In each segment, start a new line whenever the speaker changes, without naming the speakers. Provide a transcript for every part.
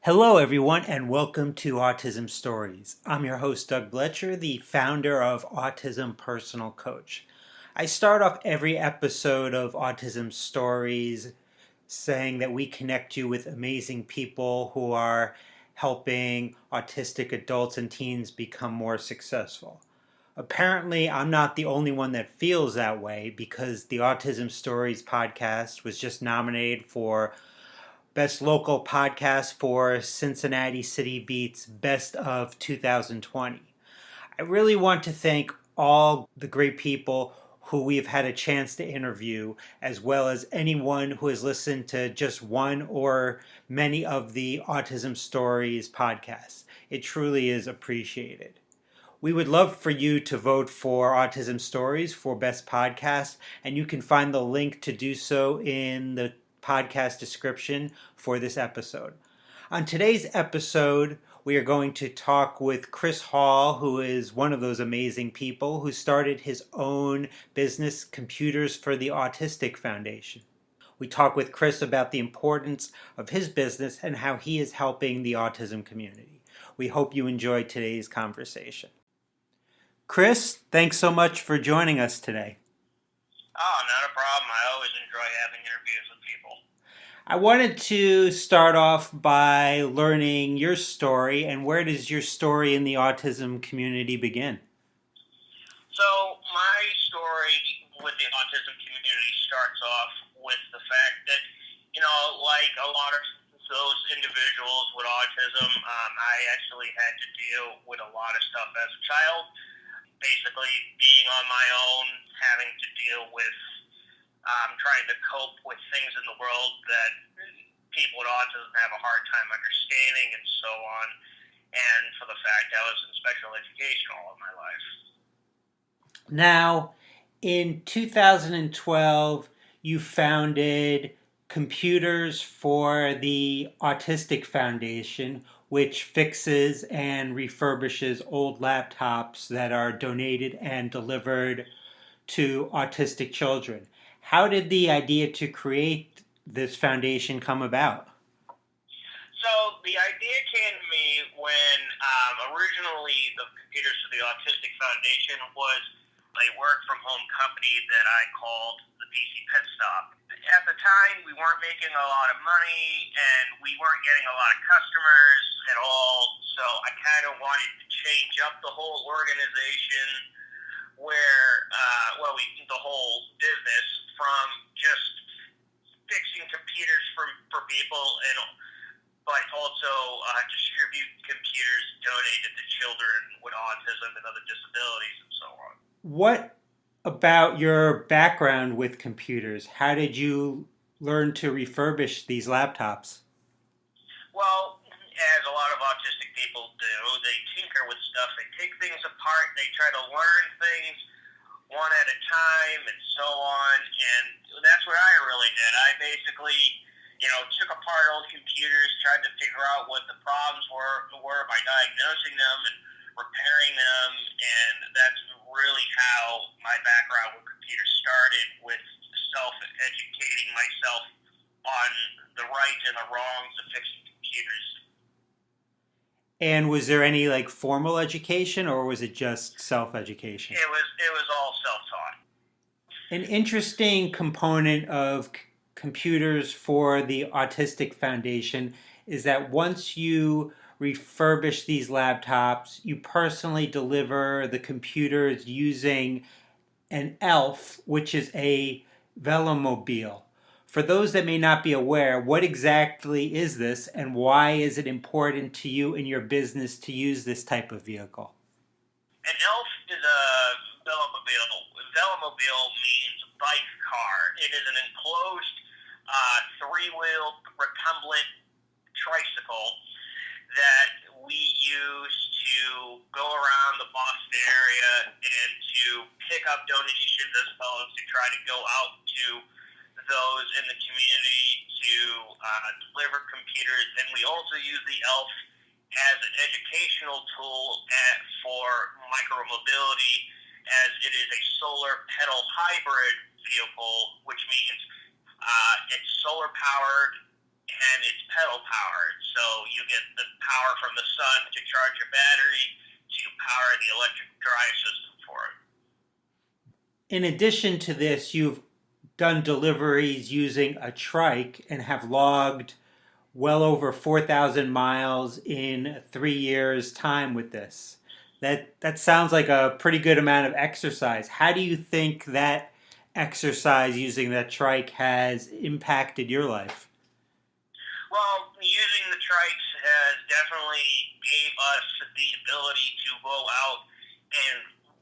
Hello, everyone, and welcome to Autism Stories. I'm your host, Doug Bletcher, the founder of Autism Personal Coach. I start off every episode of Autism Stories saying that we connect you with amazing people who are helping autistic adults and teens become more successful. Apparently, I'm not the only one that feels that way because the Autism Stories podcast was just nominated for Best Local Podcast for Cincinnati City Beats Best of 2020. I really want to thank all the great people who we've had a chance to interview, as well as anyone who has listened to just one or many of the Autism Stories podcasts. It truly is appreciated. We would love for you to vote for Autism Stories for Best Podcast, and you can find the link to do so in the podcast description for this episode. On today's episode, we are going to talk with Chris Hall, who is one of those amazing people who started his own business, Computers for the Autistic Foundation. We talk with Chris about the importance of his business and how he is helping the autism community. We hope you enjoy today's conversation. Chris, thanks so much for joining us today.
Oh, not a problem. I always enjoy having interviews with people.
I wanted to start off by learning your story, and where does your story in the autism community begin?
So, my story with the autism community starts off with the fact that, like a lot of those individuals with autism, I actually had to deal with a lot of stuff as a child. Basically, being on my own, having to deal with trying to cope with things in the world that people with autism have a hard time understanding and so on. And for the fact I was in special education all of my life.
Now, in 2012, you founded Computers for the Autistic Foundation, which fixes and refurbishes old laptops that are donated and delivered to autistic children. How did the idea to create this foundation come about?
So the idea came to me when originally the Computers for the Autistic Foundation was a work-from-home company that I called the PC Pet Stop. At the time, we weren't making a lot of money, and we weren't getting a lot of customers at all, so I kind of wanted to change up the whole organization where, the whole business from just fixing computers for people but also distribute computers donated to children with autism and other disabilities and so on.
What about your background with computers? How did you learn to refurbish these laptops?
Well, as a lot of autistic people do, they tinker with stuff. They take things apart. They try to learn things one at a time and so on. And that's what I really did. I basically took apart old computers, tried to figure out what the problems were by diagnosing them and repairing them, and that's really how my background with computers started, with self-educating myself on the right and the wrongs of fixing computers.
And was there any formal education, or was it just self-education?
It was all self-taught.
An interesting component of Computers for the Autistic Foundation is that once you refurbish these laptops, you personally deliver the computers using an ELF, which is a velomobile. For those that may not be aware, what exactly is this, and why is it important to you in your business to use this type of vehicle?
An ELF is a velomobile. Velomobile means bike car. It is an enclosed three-wheel recumbent tricycle that we use to go around the Boston area and to pick up donations as well as to try to go out to those in the community to deliver computers. And we also use the ELF as an educational tool for micromobility, as it is a solar pedal hybrid vehicle, which means it's solar powered and it's pedal powered. So you get the power from the sun to charge your battery to power the electric drive system for it.
In addition to this, you've done deliveries using a trike and have logged well over 4,000 miles in 3 years' time with this. That sounds like a pretty good amount of exercise. How do you think that exercise using that trike has impacted your life?
Well, using the trikes has definitely gave us the ability to go out and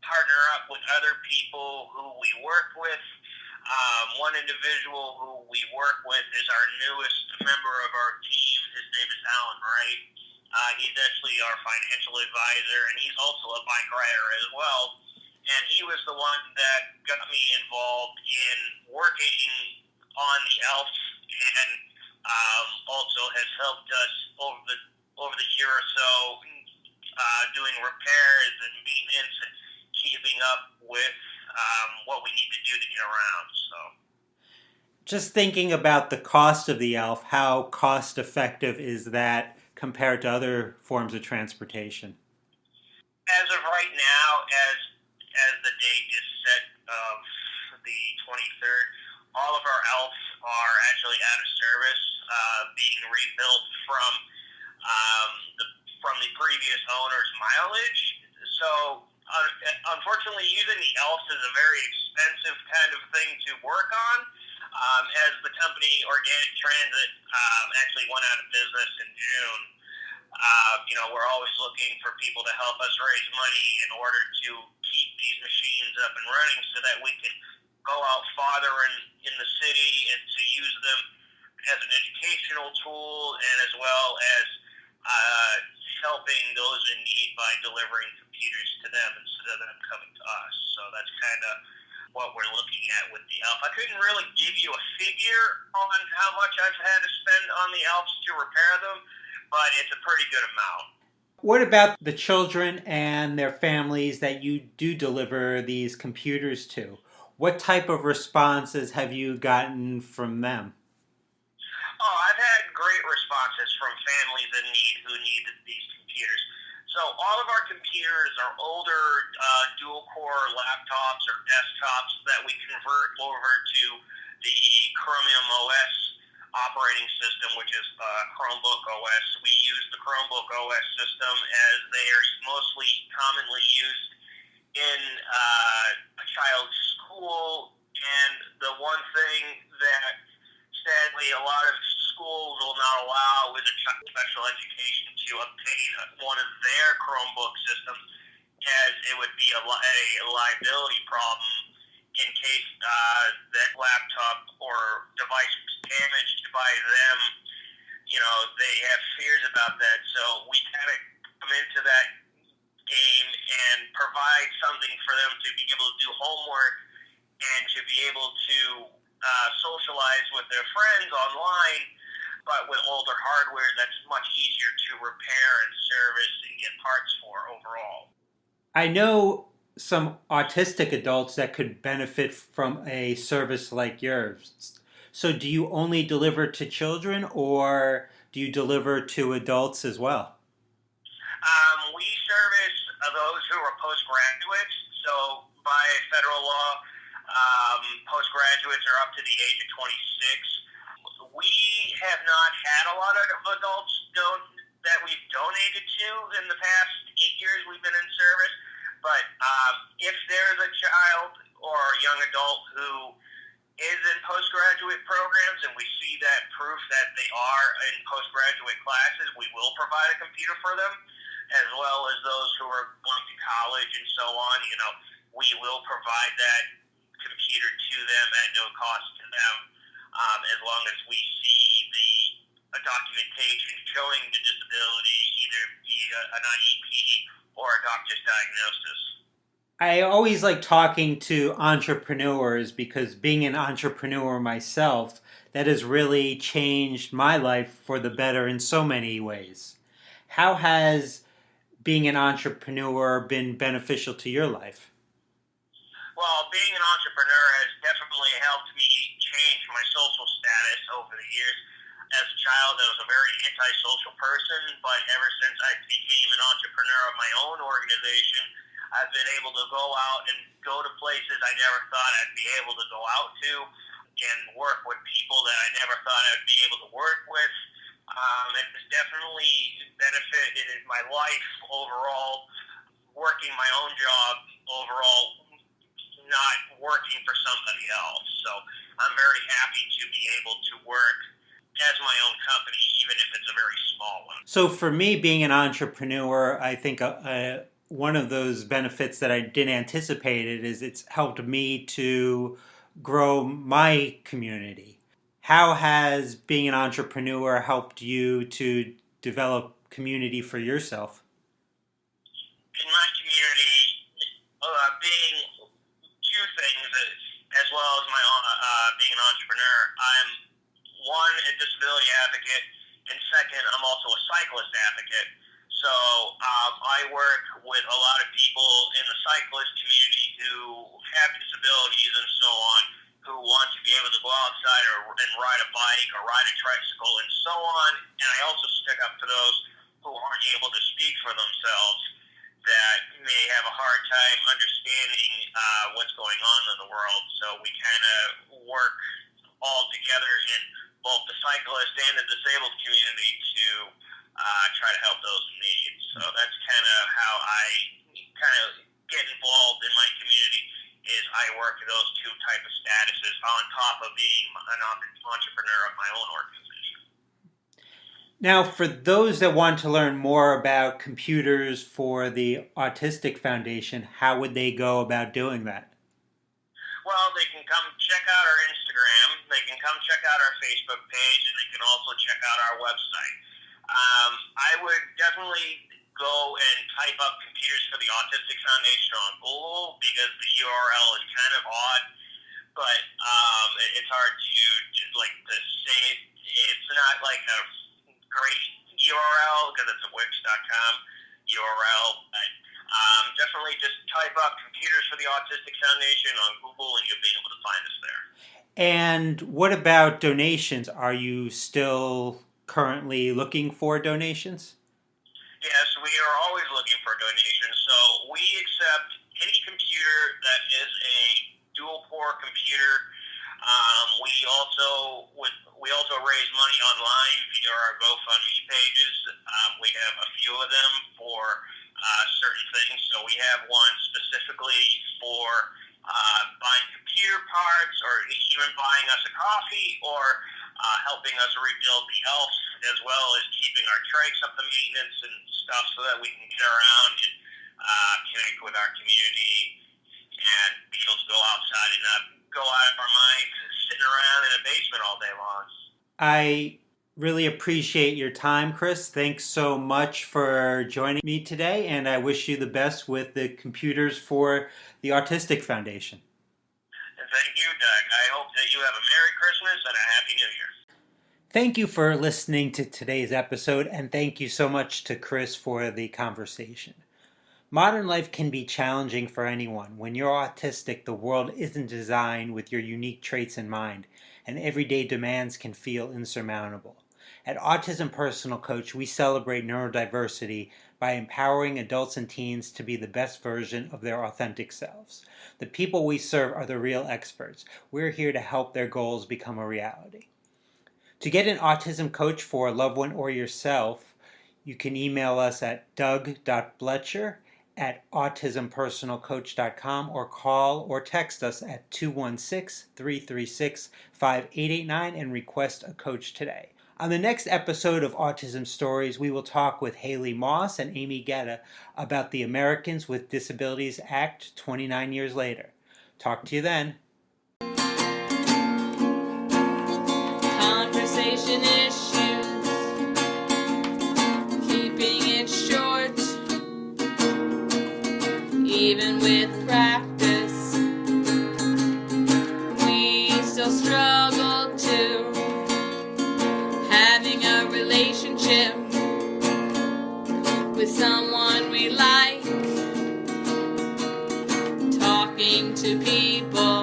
partner up with other people who we work with. One individual who we work with is our newest member of our team. His name is Alan Wright. He's actually our financial advisor, and he's also a bike rider as well. And he was the one that got me involved in working on the Alps, and also has helped us over the year or so, doing repairs and maintenance and keeping up with what we need to do to get around. So,
Just thinking about the cost of the ELF, how cost effective is that compared to other forms of transportation?
as of right now, as the date is set of the 23rd, all of our Alps are actually out of service, being rebuilt um, the from the previous owner's mileage. So, unfortunately, using the Alps is a very expensive kind of thing to work on. As the company Organic Transit actually went out of business in June, we're always looking for people to help us raise money in order to keep these machines up and running so that we can go out farther in the city and to use them as an educational tool and as well as helping those in need by delivering computers to them instead of them coming to us. So that's kind of what we're looking at with the Alps. I couldn't really give you a figure on how much I've had to spend on the Alps to repair them, but it's a pretty good amount.
What about the children and their families that you do deliver these computers to? What type of responses have you gotten from them?
Oh, I've had great responses from families in need who need these computers. So all of our computers are older dual core laptops or desktops that we convert over to the Chromium OS operating system, which is Chromebook OS. We use the Chromebook OS system as they are mostly commonly used in a child's school. And the one thing that sadly a lot of schools will not allow with a special education to obtain one of their Chromebook systems, as it would be a liability problem in case that laptop or device was damaged by them. They have fears about that. So we kind of come into that game and provide something for them to be able to do homework and to be able to socialize with their friends online, but with older hardware that's much easier to repair and service and get parts for overall.
I know some autistic adults that could benefit from a service like yours. So, do you only deliver to children or do you deliver to adults as well?
We service those who are postgraduates. So, by federal law, postgraduates are up to the age of 26. We have not had a lot of adults that we've donated to in the past 8 years we've been in service. But if there's a child or a young adult who is in postgraduate programs and we see that proof that they are in postgraduate classes, we will provide a computer for them, as well as those who are going to college and so on. We will provide that computer to them at no cost to them, as long as we see the documentation showing the disability, either via an IEP or a doctor's diagnosis.
I always like talking to entrepreneurs because being an entrepreneur myself, that has really changed my life for the better in so many ways. How has being an entrepreneur been beneficial to your life?
Well, being an entrepreneur has definitely helped me change my social status over the years. as a child, I was a very antisocial person, but ever since I became an entrepreneur of my own organization, I've been able to go out and go to places I never thought I'd be able to go out to and work with people that I never thought I'd be able to work with. It has definitely benefited my life overall, working my own job overall, not working for somebody else. So I'm very happy to be able to work as my own company, even if it's a very small one.
So for me, being an entrepreneur, I think one of those benefits that I didn't anticipate is it's helped me to grow my community. How has being an entrepreneur helped you to develop community for yourself?
In my community, being two things, as well as my being an entrepreneur, I'm one, a disability advocate, and second, I'm also a cyclist advocate. So I work with a lot of people in the cyclist community who have disabilities and so on, who want to be able to go outside and ride a bike or ride a tricycle and so on. And I also stick up for those who aren't able to speak for themselves, that may have a hard time understanding what's going on in the world. So we kind of work all together in both the cyclist and the disabled community to try to help those in need. So that's kind of how I kind of get involved in my community, is I work those two type of statuses on top of being an entrepreneur of my own organization.
Now, for those that want to learn more about computers for the Autistic Foundation, how would they go about doing that?
Well, they can come check out our Instagram, they can come check out our Facebook page, and they can also check out our website. I would definitely go and type up Computers for the Autistic Foundation on Google, because the URL is kind of odd, but it's hard to say. It's not like a great URL because it's a wix.com URL, but definitely just type up Computers for the Autistic Foundation on Google and you'll be able to find us there.
And what about donations? Are you still currently looking for donations?
Yes, we are always looking for donations. So we accept any computer that is a dual core computer. We also raise money online via our GoFundMe pages. We have a few of them for certain things. So we have one specifically for buying computer parts, or even buying us a coffee, or helping us rebuild the ELF, as well as keeping our trikes up to maintenance and stuff, so that we can get around and connect with our community and be able to go outside and not go out of our mind sitting around in a basement all day long.
I really appreciate your time, Chris. Thanks so much for joining me today, and I wish you the best with the Computers for the Autistic Foundation.
And thank you, Doug. I hope that you have a Merry Christmas and a Happy New Year.
Thank you for listening to today's episode, and thank you so much to Chris for the conversation. Modern life can be challenging for anyone. When you're autistic, the world isn't designed with your unique traits in mind, and everyday demands can feel insurmountable. At Autism Personal Coach, we celebrate neurodiversity by empowering adults and teens to be the best version of their authentic selves. The people we serve are the real experts. We're here to help their goals become a reality. To get an autism coach for a loved one or yourself, you can email us at doug.bletcher@autismpersonalcoach.com or call or text us at 216-336-5889 and request a coach today. On the next episode of Autism Stories, we will talk with Haley Moss and Amy Guetta about the Americans with Disabilities Act 29 years later. Talk to you then.
Conversation issues, keeping it short, even with practice, we still struggle to having a relationship with someone we like, talking to people